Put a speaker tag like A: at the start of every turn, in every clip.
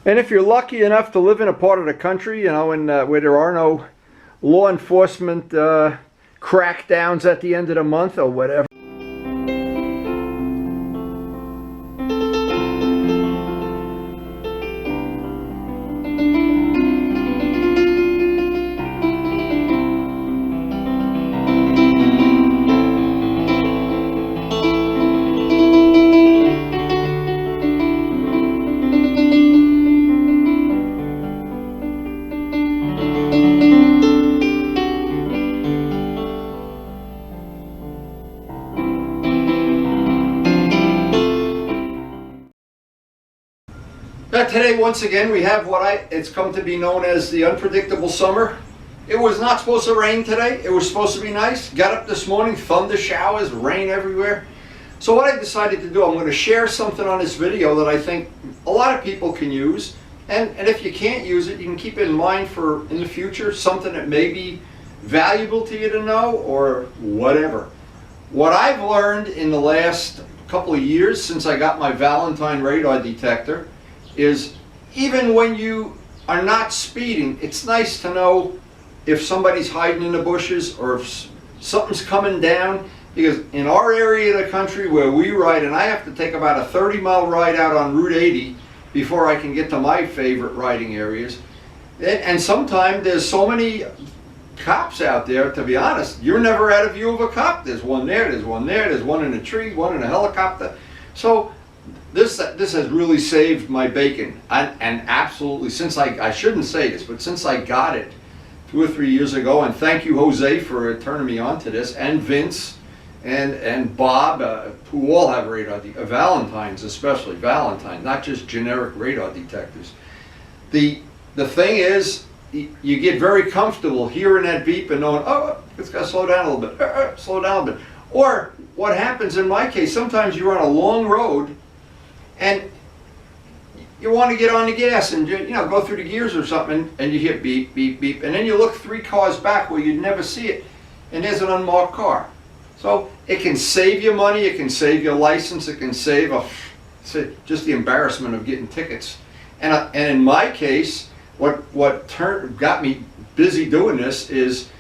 A: And if you're lucky enough to live in a part of the country, you know, where there are no law enforcement crackdowns at the end of the month or whatever. Today, once again, we have it's come to be known as the unpredictable summer. It was not supposed to rain today. It was supposed to be nice. Got up this morning, thunder showers, rain everywhere. So what I decided to do, I'm going to share something on this video that I think a lot of people can use. And if you can't use it, you can keep it in mind for in the future, something that may be valuable to you to know or whatever. What I've learned in the last couple of years since I got my Valentine radar detector is even when you are not speeding, it's nice to know if somebody's hiding in the bushes or if something's coming down, because in our area of the country where we ride, and I have to take about a 30-mile ride out on Route 80 before I can get to my favorite riding areas, and sometimes there's so many cops out there, to be honest, you're never out of view of a cop. There's one there, there's one there, there's one in a tree, one in a helicopter. So this has really saved my bacon, and absolutely, since I shouldn't say this, but since I got it 2 or 3 years ago, and thank you Jose for turning me on to this, and Vince and Bob, who all have radar, Valentines especially, Valentine, not just generic radar detectors. The thing is, you get very comfortable hearing that beep and knowing, oh, it's got to slow down a little bit, slow down a bit. Or what happens in my case, sometimes you're on a long road and you want to get on the gas and go through the gears or something, and you hear beep, beep, beep, and then you look 3 cars back where you'd never see it, and there's an unmarked car. So it can save you money, it can save your license, it can save just the embarrassment of getting tickets. And in my case, what got me busy doing this is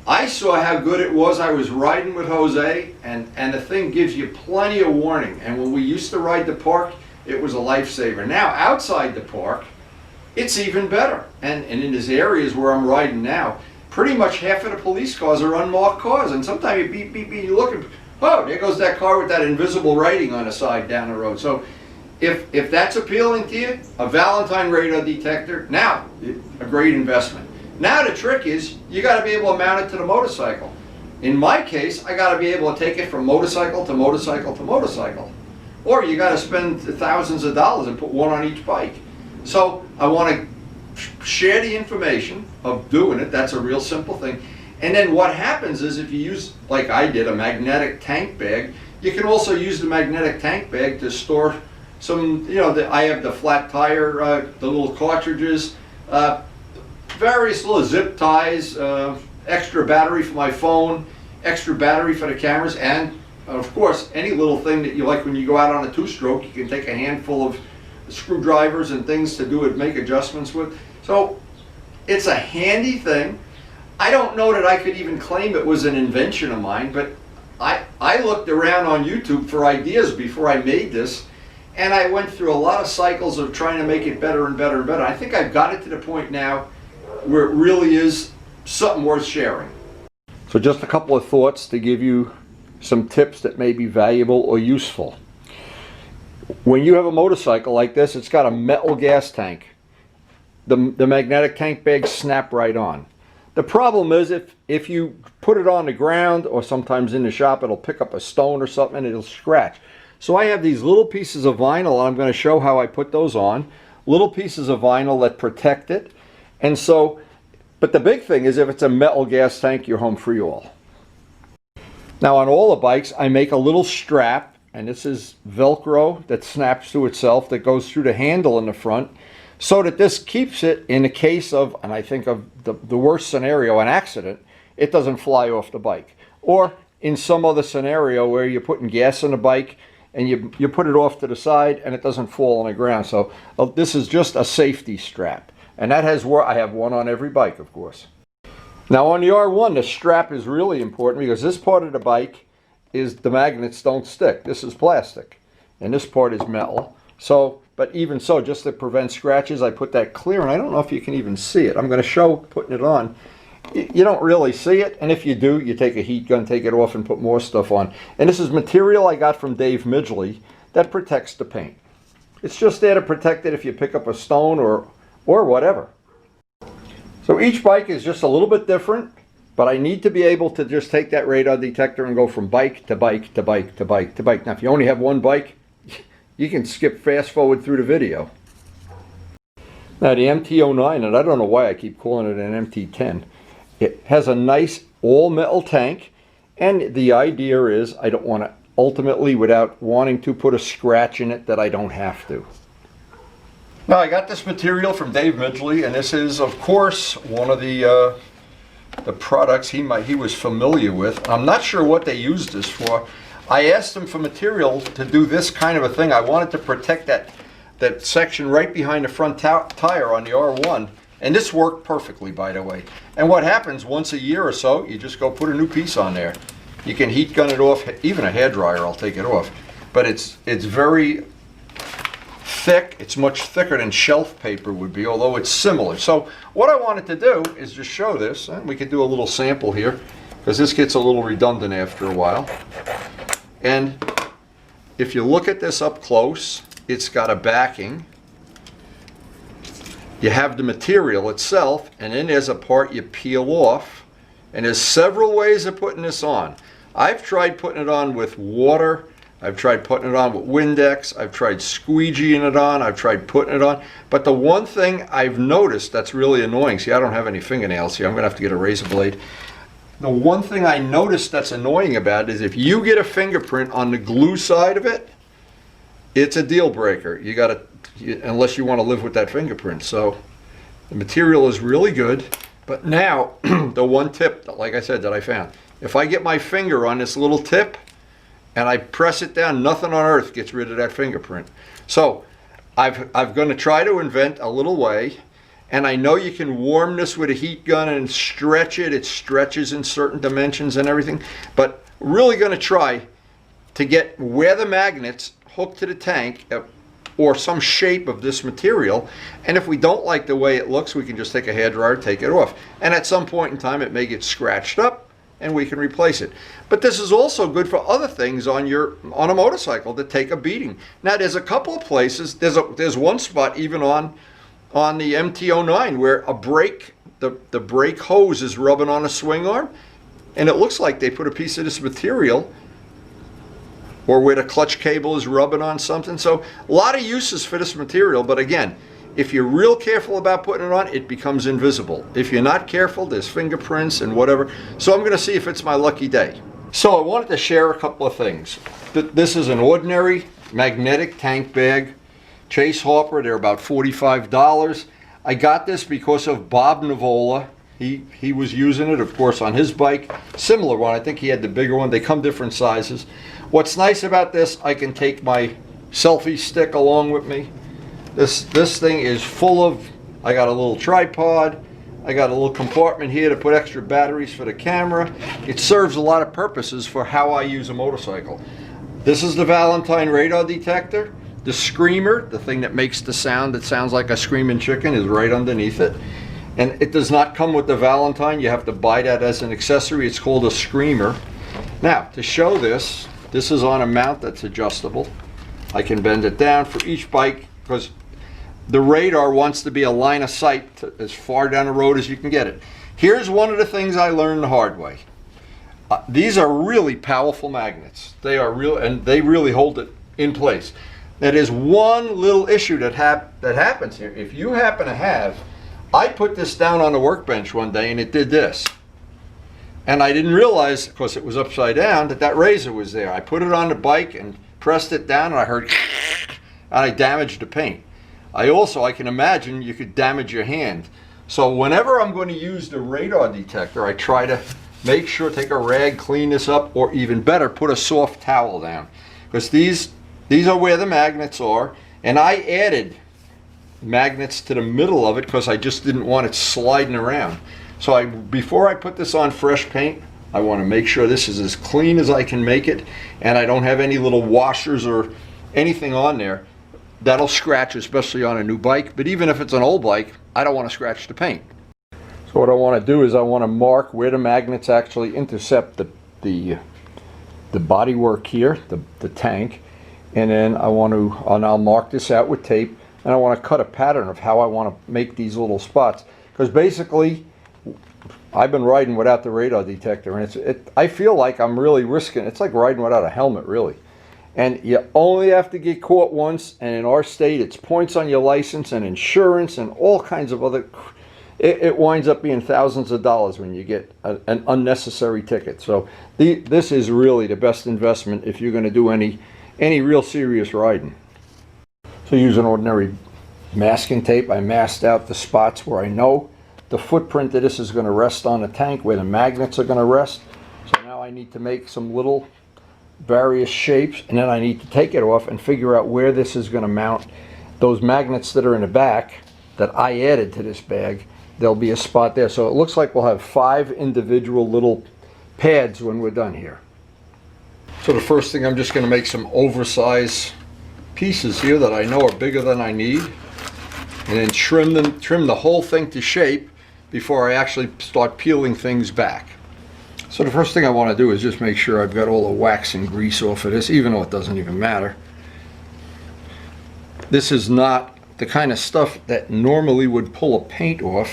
A: I saw how good it was. I was riding with Jose, and the thing gives you plenty of warning. And when we used to ride the park, it was a lifesaver. Now, outside the park, it's even better. And in these areas where I'm riding now, pretty much half of the police cars are unmarked cars. And sometimes you beep, beep, beep, you look and, oh, there goes that car with that invisible writing on the side down the road. So if that's appealing to you, a Valentine radar detector, now, a great investment. Now the trick is, you got to be able to mount it to the motorcycle. In my case, I got to be able to take it from motorcycle to motorcycle to motorcycle. Or you got to spend thousands of dollars and put one on each bike. So I want to share the information of doing it. That's a real simple thing. And then what happens is, if you use, like I did, a magnetic tank bag, you can also use the magnetic tank bag to store some, I have the flat tire, the little cartridges, various little zip ties, extra battery for my phone, extra battery for the cameras, and of course any little thing that you like when you go out on a 2-stroke, you can take a handful of screwdrivers and things to do it, make adjustments with. So it's a handy thing. I don't know that I could even claim it was an invention of mine, but I looked around on YouTube for ideas before I made this, and I went through a lot of cycles of trying to make it better and better and better. I think I've got it to the point now where it really is something worth sharing. So just a couple of thoughts to give you some tips that may be valuable or useful. When you have a motorcycle like this, it's got a metal gas tank. The magnetic tank bags snap right on. The problem is if you put it on the ground, or sometimes in the shop, it'll pick up a stone or something and it'll scratch. So I have these little pieces of vinyl, and I'm going to show how I put those on. Little pieces of vinyl that protect it. And so, but the big thing is, if it's a metal gas tank, you're home free all. Now on all the bikes, I make a little strap, and this is Velcro that snaps to itself, that goes through the handle in the front, so that this keeps it in the case of, and I think of the worst scenario, an accident, it doesn't fly off the bike. Or in some other scenario where you're putting gas in the bike and you put it off to the side and it doesn't fall on the ground. So this is just a safety strap. And that has where I have one on every bike, of course. Now on the R1, the strap is really important because this part of the bike is the magnets don't stick. This is plastic and this part is metal. So, but even so, just to prevent scratches, I put that clear, and I don't know if you can even see it. I'm going to show putting it on. You don't really see it, and if you do, you take a heat gun, take it off, and put more stuff on. And this is material I got from Dave Midgley that protects the paint. It's just there to protect it if you pick up a stone or whatever. So each bike is just a little bit different, but I need to be able to just take that radar detector and go from bike to bike to bike to bike to bike. Now, if you only have one bike, you can skip fast forward through the video. Now the MT-09, and I don't know why I keep calling it an MT-10, it has a nice all metal tank, and the idea is I don't want to ultimately, without wanting to, put a scratch in it that I don't have to. Now I got this material from Dave Midgley, and this is of course one of the products he was familiar with. I'm not sure what they used this for. I asked him for material to do this kind of a thing. I wanted to protect that section right behind the front tire on the R1, and this worked perfectly, by the way. And what happens once a year or so, you just go put a new piece on there. You can heat gun it off, even a hairdryer, I'll take it off. But it's very thick. It's much thicker than shelf paper would be, although it's similar. So what I wanted to do is just show this, and we could do a little sample here, because this gets a little redundant after a while. And if you look at this up close, it's got a backing. You have the material itself, and then there's a part you peel off. And there's several ways of putting this on. I've tried putting it on with water. I've tried putting it on with Windex. I've tried squeegeeing it on. I've tried putting it on. But the one thing I've noticed that's really annoying, see, I don't have any fingernails here. I'm going to have to get a razor blade. The one thing I noticed that's annoying about it is if you get a fingerprint on the glue side of it, it's a deal breaker. You got to, unless you want to live with that fingerprint. So the material is really good. But now, the one tip, like I said, that I found, if I get my finger on this little tip and I press it down, nothing on earth gets rid of that fingerprint. So I'm going to try to invent a little way. And I know you can warm this with a heat gun and stretch it. It stretches in certain dimensions and everything. But really going to try to get where the magnets hook to the tank or some shape of this material. And if we don't like the way it looks, we can just take a hairdryer, take it off. And at some point in time, it may get scratched up and we can replace it. But this is also good for other things on a motorcycle that take a beating. Now, there's a couple of places. There's one spot even on the MT-09 where a brake, the brake hose is rubbing on a swing arm, and it looks like they put a piece of this material, or where the clutch cable is rubbing on something. So a lot of uses for this material, but again, if you're real careful about putting it on, it becomes invisible. If you're not careful, there's fingerprints and whatever. So I'm going to see if it's my lucky day. So I wanted to share a couple of things. This is an ordinary magnetic tank bag. Chase Harper, they're about $45. I got this because of Bob Navola. He was using it, of course, on his bike. Similar one, I think he had the bigger one. They come different sizes. What's nice about this, I can take my selfie stick along with me. This thing is full of, I got a little tripod, I got a little compartment here to put extra batteries for the camera. It serves a lot of purposes for how I use a motorcycle. This is the Valentine radar detector. The screamer, the thing that makes the sound that sounds like a screaming chicken, is right underneath it. And it does not come with the Valentine. You have to buy that as an accessory. It's called a screamer. Now, to show this, this is on a mount that's adjustable. I can bend it down for each bike because the radar wants to be a line of sight as far down the road as you can get it. Here's one of the things I learned the hard way. These are really powerful magnets. They are real, and they really hold it in place. That is one little issue that happens here. If you happen to have, I put this down on the workbench one day and it did this. And I didn't realize, of course it was upside down, that razor was there. I put it on the bike and pressed it down and I heard and I damaged the paint. I can imagine you could damage your hand. So whenever I'm going to use the radar detector, I try to make sure, take a rag, clean this up, or even better, put a soft towel down. Because these These are where the magnets are, and I added magnets to the middle of it because I just didn't want it sliding around. So before I put this on fresh paint, I want to make sure this is as clean as I can make it, and I don't have any little washers or anything on there that'll scratch, especially on a new bike. But even if it's an old bike, I don't want to scratch the paint. So what I want to do is I want to mark where the magnets actually intercept the bodywork here, the tank, and then I'll mark this out with tape, and I want to cut a pattern of how I want to make these little spots. Because basically, I've been riding without the radar detector, and I feel like I'm really risking. It's like riding without a helmet, really. And you only have to get caught once, and in our state, it's points on your license and insurance and all kinds of other. It winds up being thousands of dollars when you get an unnecessary ticket. So this is really the best investment if you're going to do any real serious riding. So using ordinary masking tape, I masked out the spots where I know the footprint that this is going to rest on the tank, where the magnets are going to rest. So now I need to make some little various shapes, and then I need to take it off and figure out where this is going to mount. Those magnets that are in the back that I added to this bag, there'll be a spot there. So it looks like we'll have 5 individual little pads when we're done here. So the first thing, I'm just going to make some oversized pieces here that I know are bigger than I need, and then trim the whole thing to shape before I actually start peeling things back. So the first thing I want to do is just make sure I've got all the wax and grease off of this, even though it doesn't even matter. This is not the kind of stuff that normally would pull a paint off.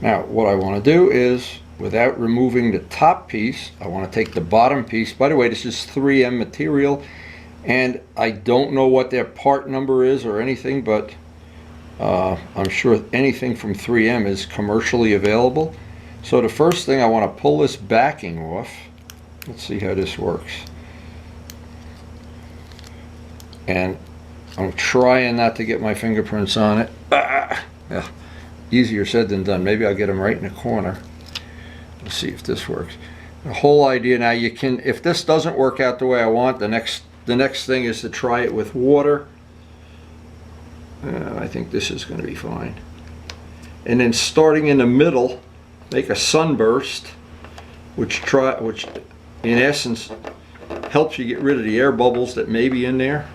A: Now what I want to do is, without removing the top piece, I want to take the bottom piece. By the way, this is 3M material, and I don't know what their part number is or anything, but I'm sure anything from 3M is commercially available. So the first thing, I want to pull this backing off. Let's see how this works. And I'm trying not to get my fingerprints on it. Yeah, easier said than done. Maybe I'll get them right in the corner. Let's see if this works. The whole idea now, you can, if this doesn't work out the way I want, the next thing is to try it with water. I think this is going to be fine. And then starting in the middle, make a sunburst, which in essence helps you get rid of the air bubbles that may be in there.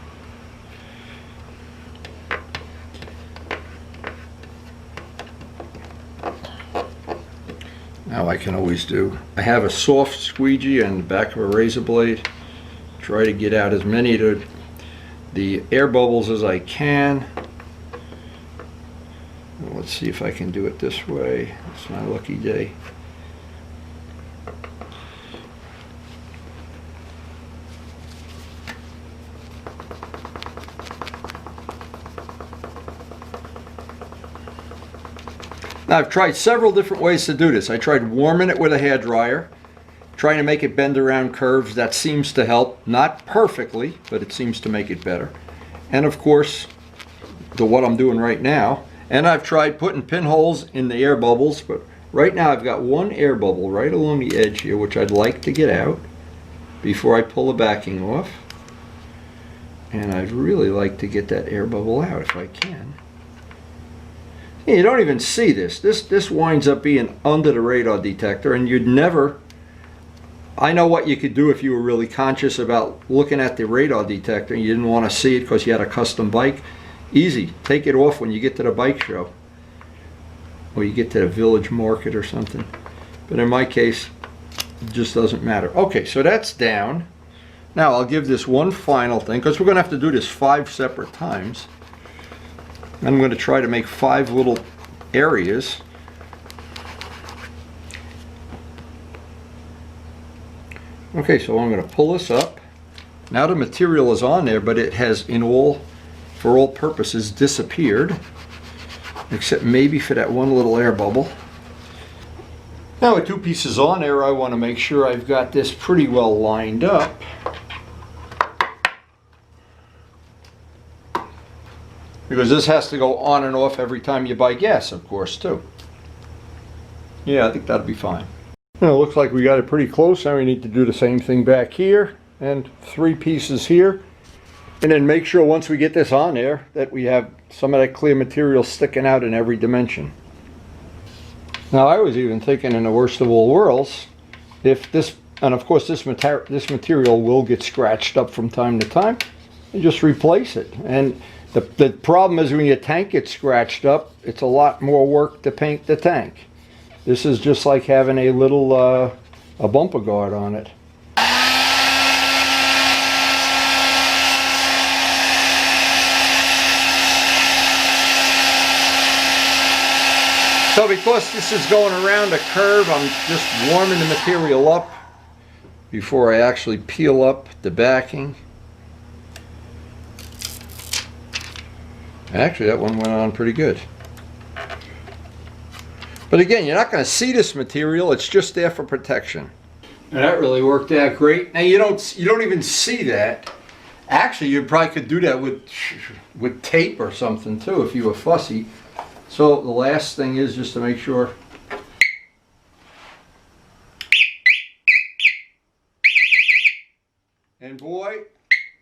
A: Now I can always I have a soft squeegee on the back of a razor blade. Try to get out as many of the air bubbles as I can. Let's see if I can do it this way. It's my lucky day. Now I've tried several different ways to do this. I tried warming it with a hairdryer, trying to make it bend around curves. That seems to help. Not perfectly, but it seems to make it better. And of course, what I'm doing right now. And I've tried putting pinholes in the air bubbles, but right now I've got one air bubble right along the edge here, which I'd like to get out before I pull the backing off. And I'd really like to get that air bubble out if I can. You don't even see this. This winds up being under the radar detector, and you'd never. I know what you could do if you were really conscious about looking at the radar detector and you didn't want to see it because you had a custom bike. Easy. Take it off when you get to the bike show, or you get to the village market or something. But in my case, it just doesn't matter. Okay, so that's down. Now I'll give this one final thing, because we're going to have to do this 5 separate times. I'm going to try to make 5 little areas. Okay, so I'm going to pull this up. Now the material is on there, but it has, for all purposes, disappeared, except maybe for that one little air bubble. Now with 2 pieces on there, I want to make sure I've got this pretty well lined up. Because this has to go on and off every time you buy gas, of course, too. Yeah, I think that'll be fine. Now, it looks like we got it pretty close. Now we need to do the same thing back here, and 3 pieces here. And then make sure once we get this on there that we have some of that clear material sticking out in every dimension. Now I was even thinking, in the worst of all worlds, if this, and of course this material will get scratched up from time to time, and just replace it. And the problem is when your tank gets scratched up, it's a lot more work to paint the tank. This is just like having a little a bumper guard on it. So because this is going around a curve, I'm just warming the material up before I actually peel up the backing. Actually, that one went on pretty good. But again, you're not going to see this material, it's just there for protection. And that really worked out great. Now you don't even see that. Actually, you probably could do that with tape or something too if you were fussy. So the last thing is just to make sure. And boy,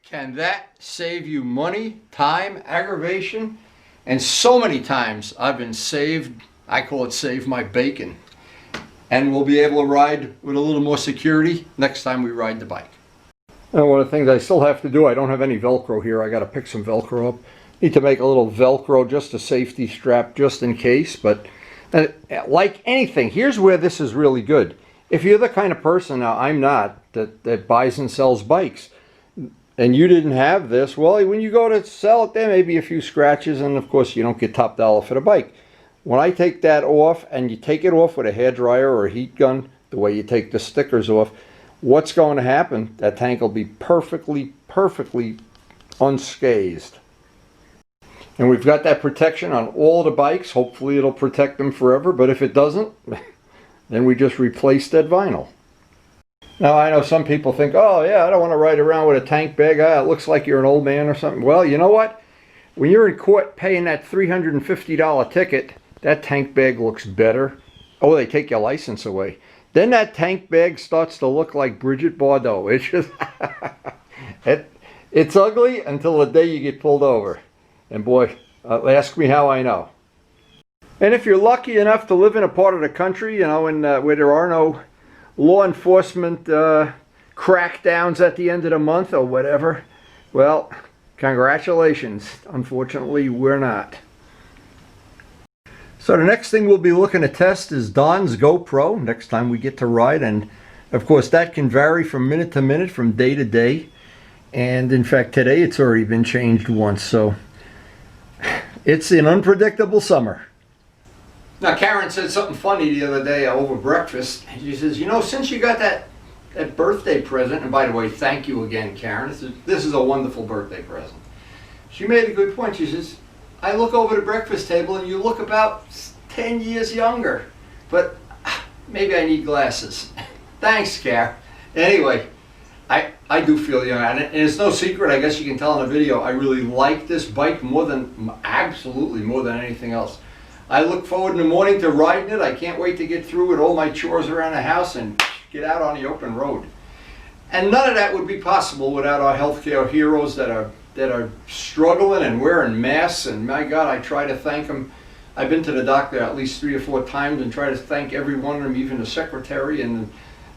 A: can that save you money, time, aggravation, and so many times I've been saved. I call it save my bacon. And we'll be able to ride with a little more security next time we ride the bike. And one of the things I still have to do, I don't have any Velcro here. I got to pick some Velcro up. Need to make a little Velcro, just a safety strap, just in case. But like anything, here's where this is really good. If you're the kind of person, now I'm not, that buys and sells bikes, and you didn't have this, well, when you go to sell it, there may be a few scratches, and of course you don't get top dollar for the bike. When I take that off, and you take it off with a hairdryer or a heat gun, the way you take the stickers off, what's going to happen? That tank will be perfectly unscathed. And we've got that protection on all the bikes. Hopefully it'll protect them forever, but if it doesn't, then we just replace that vinyl. Now I know some people think, oh yeah, I don't want to ride around with a tank bag. It looks like you're an old man or something. Well, you know what? When you're in court paying that $350 ticket, that tank bag looks better. Oh, they take your license away. Then that tank bag starts to look like Bridget Bardot. It's just, it's ugly until the day you get pulled over. And boy, ask me how I know. And if you're lucky enough to live in a part of the country, you know, where there are no law enforcement crackdowns at the end of the month or whatever, well, congratulations. Unfortunately, we're not. So the next thing we'll be looking to test is Don's GoPro next time we get to ride. And of course, that can vary from minute to minute, from day to day. And in fact, today it's already been changed once. So it's an unpredictable summer. Now, Karen said something funny the other day over breakfast. She says, you know, since you got that birthday present, and by the way, thank you again, Karen. This is a wonderful birthday present. She made a good point. She says, I look over the breakfast table and you look about 10 years younger. But maybe I need glasses. Thanks, Karen. Anyway, I do feel young, and it's no secret, I guess you can tell in the video, I really like this bike absolutely more than anything else. I look forward in the morning to riding it. I can't wait to get through with all my chores around the house and get out on the open road. And none of that would be possible without our healthcare heroes that are struggling and wearing masks, and my God, I try to thank them. I've been to the doctor at least 3 or 4 times and try to thank every one of them, even the secretary and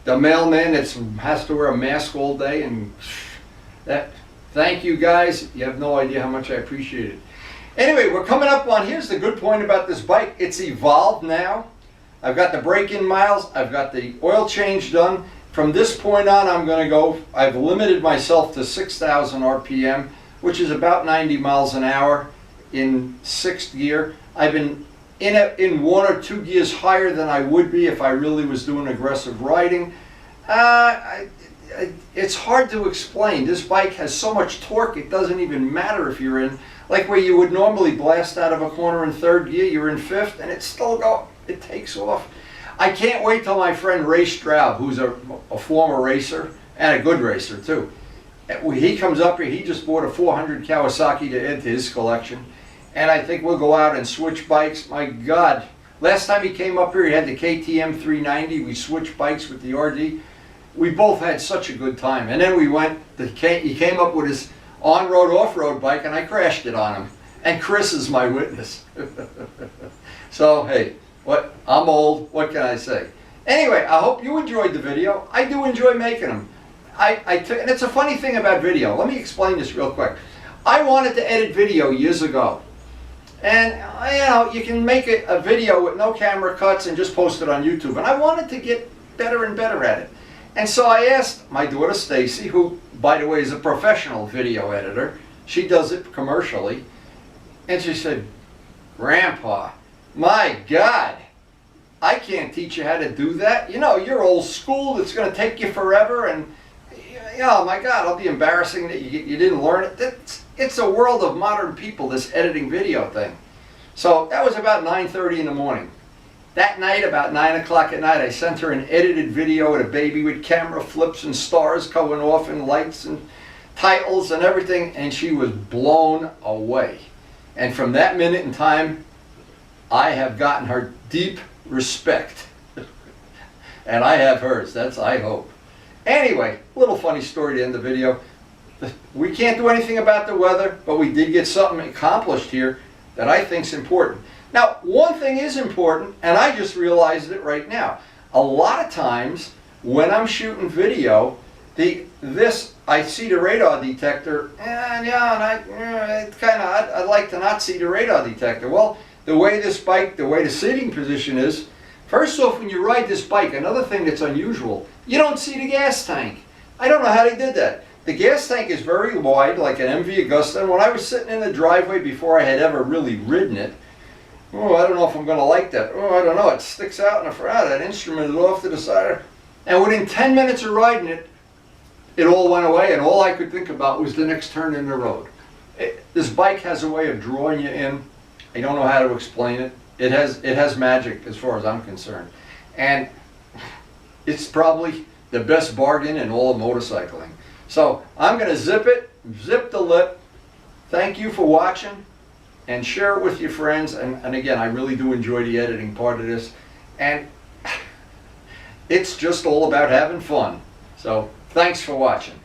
A: the mailman that has to wear a mask all day. And thank you guys. You have no idea how much I appreciate it. Anyway, we're coming up on, here's the good point about this bike. It's evolved now. I've got the break-in miles. I've got the oil change done. From this point on, I've limited myself to 6,000 RPM, which is about 90 miles an hour in 6th gear. I've been in 1 or 2 gears higher than I would be if I really was doing aggressive riding. It's hard to explain. This bike has so much torque, it doesn't even matter if you're in, like where you would normally blast out of a corner in 3rd gear, you're in 5th, and it takes off. I can't wait till my friend Ray Straub, who's a former racer, and a good racer too. He comes up here, he just bought a 400 Kawasaki to add to his collection. And I think we'll go out and switch bikes. My God, last time he came up here, he had the KTM 390. We switched bikes with the RD. We both had such a good time. And then he came up with his on-road, off-road bike, and I crashed it on him. And Chris is my witness. So, hey, I'm old, what can I say? Anyway, I hope you enjoyed the video. I do enjoy making them. And it's a funny thing about video. Let me explain this real quick. I wanted to edit video years ago. And, you know, you can make a video with no camera cuts and just post it on YouTube. And I wanted to get better and better at it. And so I asked my daughter Stacy, who, by the way, is a professional video editor. She does it commercially. And she said, Grandpa, my God, I can't teach you how to do that. You know, you're old school. It's going to take you forever. And, oh my God, it'll be embarrassing that you didn't learn it. It's a world of modern people, this editing video thing. So that was about 9:30 in the morning. That night, about 9 o'clock at night, I sent her an edited video with a baby with camera flips and stars going off and lights and titles and everything, and she was blown away. And from that minute in time, I have gotten her deep respect. And I have hers, that's I hope. Anyway, little funny story to end the video. We can't do anything about the weather, but we did get something accomplished here that I think is important. Now, one thing is important, and I just realized it right now. A lot of times, when I'm shooting video, I see the radar detector, and I'd like to not see the radar detector. Well, the way this bike, the way the sitting position is, first off, when you ride this bike, another thing that's unusual, you don't see the gas tank. I don't know how they did that. The gas tank is very wide, like an MV Agusta, and when I was sitting in the driveway before I had ever really ridden it, oh, I don't know if I'm going to like that. Oh, I don't know, it sticks out in the front, that instrument is off to the side. And within 10 minutes of riding it, it all went away, and all I could think about was the next turn in the road. This bike has a way of drawing you in. I don't know how to explain it. It has magic as far as I'm concerned. And it's probably the best bargain in all of motorcycling. So I'm going to zip the lip. Thank you for watching, and share it with your friends. And again, I really do enjoy the editing part of this. And it's just all about having fun. So thanks for watching.